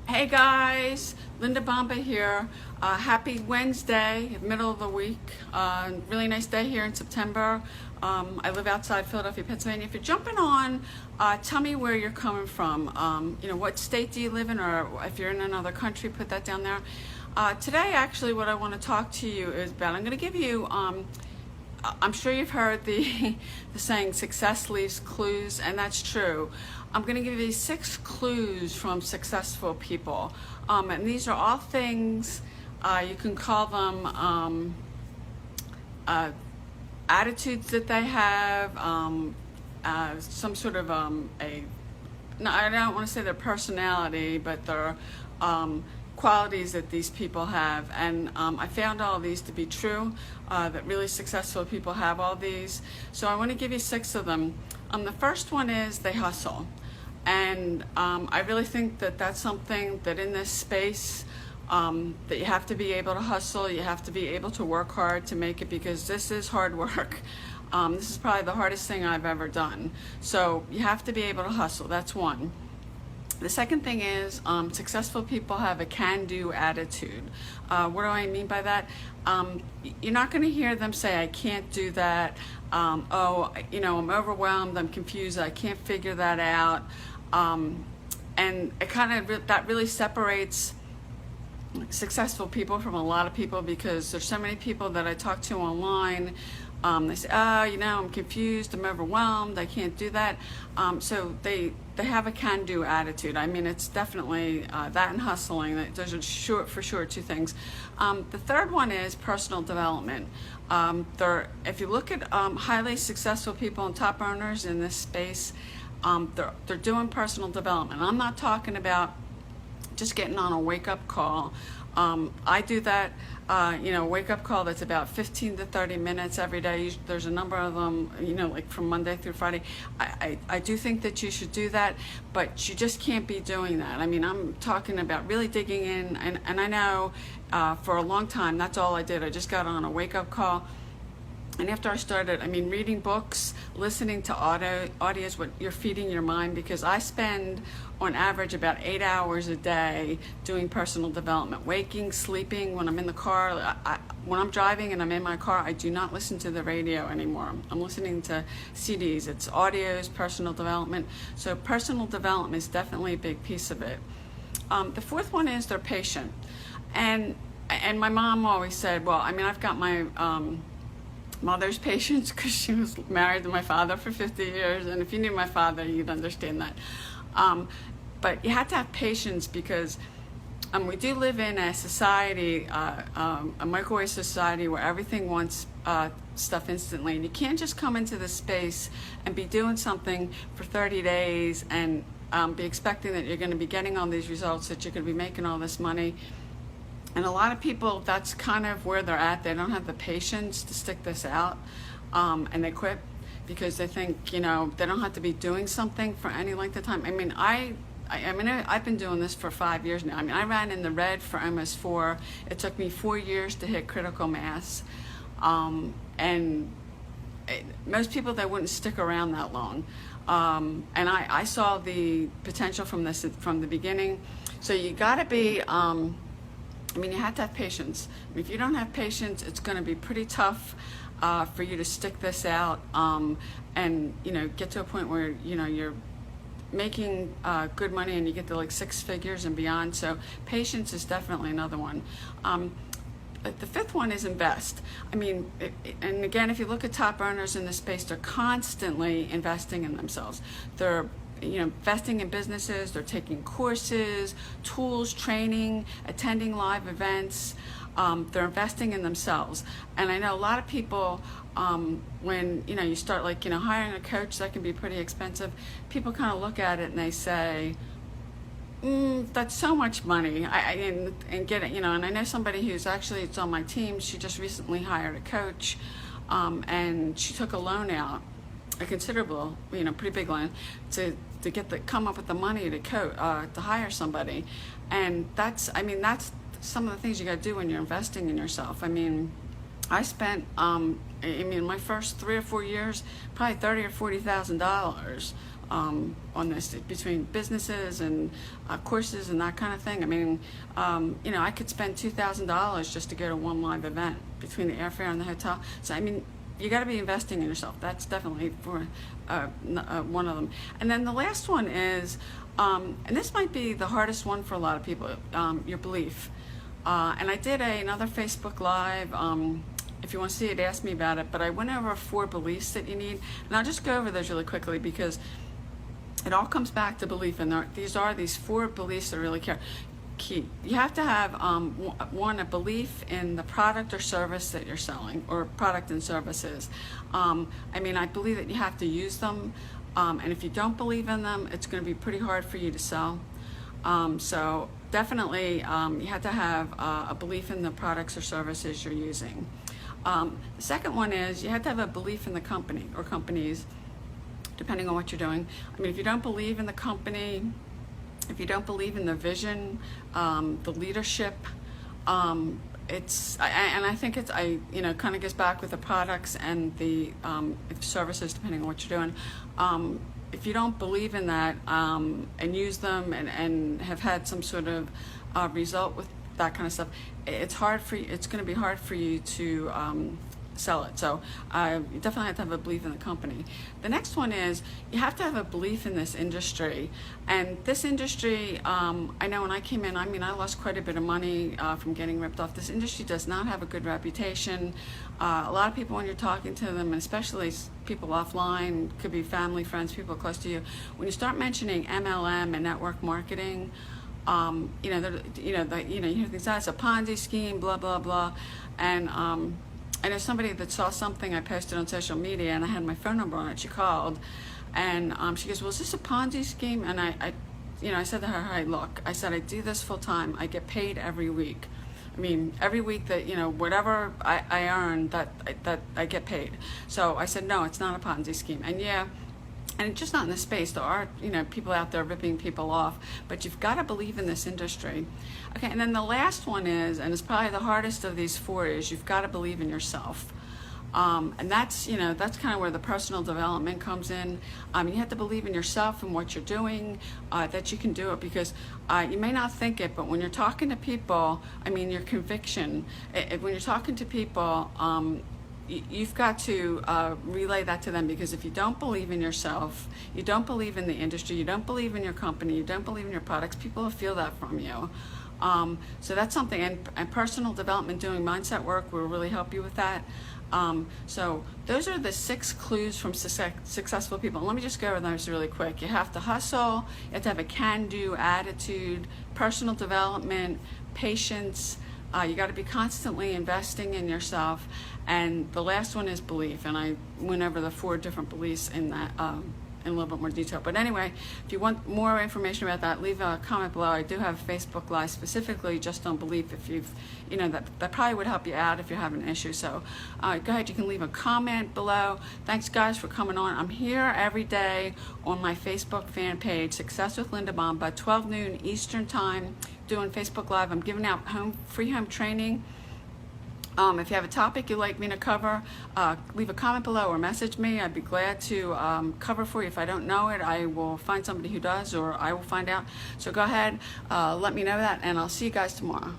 Hey guys, Linda Bomba here. Happy Wednesday, middle of the week. Really nice day here in September. I live outside Philadelphia, Pennsylvania. If you're jumping on, tell me where you're coming from. What state do you live in, or if you're in another country, put that down there. Today, actually, what I want to talk to you is about, I'm going to give you, I'm sure you've heard the saying, success leaves clues, and that's true. I'm going to give you 6 clues from successful people. And these are all things, you can call them attitudes that they have, some sort of no, I don't want to say their personality, but their qualities that these people have. And I found all of these to be true, that really successful people have all these. So I want to give you 6 of them. The first one is they hustle. And I really think that that's something that in this space, that you have to be able to hustle, you have to be able to work hard to make it, because this is hard work. This is probably the hardest thing I've ever done. So you have to be able to hustle, that's one. The second thing is successful people have a can-do attitude. What do I mean by that? You're not going to hear them say, I can't do that. I'm overwhelmed, I'm confused, I can't figure that out. And it that really separates successful people from a lot of people, because there's so many people that I talk to online. They say, I'm confused, I'm overwhelmed, I can't do that. So they have a can-do attitude. I mean, it's definitely that and hustling. Those are for sure 2 things. The third one is personal development. If you look at highly successful people and top earners in this space, they're doing personal development. I'm not talking about just getting on a wake-up call. I do that, wake-up call that's about 15 to 30 minutes every day. There's a number of them, like from Monday through Friday. I do think that you should do that, but you just can't be doing that. I mean, I'm talking about really digging in, and I know for a long time, that's all I did. I just got on a wake-up call. And after I started, reading books, listening to audio is what you're feeding your mind, because I spend on average about 8 hours a day doing personal development, waking, sleeping, when I'm in the car. When I'm driving and I'm in my car, I do not listen to the radio anymore. I'm listening to CDs. It's audios, personal development. So personal development is definitely a big piece of it. The fourth one is they're patient. And my mom always said, well, I've got my mother's patience, because she was married to my father for 50 years, and if you knew my father, you'd understand that. But you have to have patience, because we do live in a society, a microwave society, where everything wants stuff instantly, and you can't just come into this space and be doing something for 30 days and be expecting that you're going to be getting all these results, that you're going to be making all this money. And a lot of people, that's kind of where they're at. They don't have the patience to stick this out, and they quit because they think, they don't have to be doing something for any length of time. I've been doing this for 5 years now. I ran in the red for almost 4. It took me 4 years to hit critical mass. Most people, they wouldn't stick around that long. And I saw the potential from the beginning. So you gotta be, you have to have patience. If you don't have patience, it's going to be pretty tough for you to stick this out, and get to a point where you're making good money and you get to like 6 figures and beyond. So patience is definitely another one. The fifth one is invest. And again, if you look at top earners in this space, they're constantly investing in themselves. They're investing in businesses, they're taking courses, tools, training, attending live events. They're investing in themselves. And I know a lot of people, when you start hiring a coach, that can be pretty expensive. People kind of look at it and they say, that's so much money. And get it, and I know somebody who's actually, it's on my team. She just recently hired a coach, and she took a loan out, a considerable, pretty big loan, to come up with the money to hire somebody. And that's some of the things you got to do when you're investing in yourself. I spent my first 3 or 4 years probably $30,000 or $40,000 on this between businesses and courses and that kind of thing. I mean, you know, I could spend $2,000 just to go to one live event between the airfare and the hotel. So I mean, you got to be investing in yourself. That's definitely for one of them. And then the last one is, and this might be the hardest one for a lot of people, your belief. And I did another Facebook Live. If you want to see it, ask me about it. But I went over 4 beliefs that you need, and I'll just go over those really quickly because it all comes back to belief. And these 4 beliefs that are really key. You have to have one, a belief in the product or service that you're selling, or product and services. I mean, I believe that you have to use them, and if you don't believe in them, it's going to be pretty hard for you to sell. So definitely, you have to have a belief in the products or services you're using. The second one is you have to have a belief in the company or companies, depending on what you're doing. I mean, if you don't believe in the company, if you don't believe in the vision, the leadership, I think it's, you know, kind of goes back with the products and the services, depending on what you're doing. If you don't believe in that and use them and have had some sort of result with that kind of stuff, it's hard for you. It's going to be hard for you to sell it. So you definitely have to have a belief in the company. The next one is you have to have a belief in this industry. And this industry, I know when I came in, I mean, I lost quite a bit of money from getting ripped off. This industry does not have a good reputation. A lot of people, when you're talking to them, and especially people offline, could be family, friends, people close to you, when you start mentioning MLM and network marketing, you know, you hear things, it's a Ponzi scheme, blah, blah, blah. And I know somebody that saw something I posted on social media, and I had my phone number on it. She called, and she goes, well, is this a Ponzi scheme? And I said to her, hey, look, I said, I do this full time. I get paid every week. I mean, every week that, you know, whatever I earn, that I get paid. So I said, no, it's not a Ponzi scheme. And yeah, and just not in this space. There are, you know, people out there ripping people off, but you've got to believe in this industry. Okay, and then the last one is, and it's probably the hardest of these 4, is you've got to believe in yourself. And that's, you know, that's kind of where the personal development comes in. You have to believe in yourself and what you're doing, that you can do it, because you may not think it, but when you're talking to people, I mean, your conviction, when you're talking to people, you've got to relay that to them, because if you don't believe in yourself, you don't believe in the industry, you don't believe in your company, you don't believe in your products, people will feel that from you. So that's something, and personal development, doing mindset work will really help you with that. So those are the 6 clues from successful people. And let me just go over those really quick. You have to hustle, you have to have a can-do attitude, personal development, patience, you got to be constantly investing in yourself, and the last one is belief. And I went over the 4 different beliefs in that in a little bit more detail. But anyway, if you want more information about that, leave a comment below. I do have Facebook Live specifically just on belief. If you've, you know, that probably would help you out if you have an issue. So go ahead, you can leave a comment below. Thanks guys for coming on. I'm here every day on my Facebook fan page, Success with Linda Bomba, 12 noon Eastern time, doing Facebook Live. I'm giving out free home training. If you have a topic you'd like me to cover, leave a comment below or message me. I'd be glad to cover for you. If I don't know it, I will find somebody who does, or I will find out. So go ahead, let me know that, and I'll see you guys tomorrow.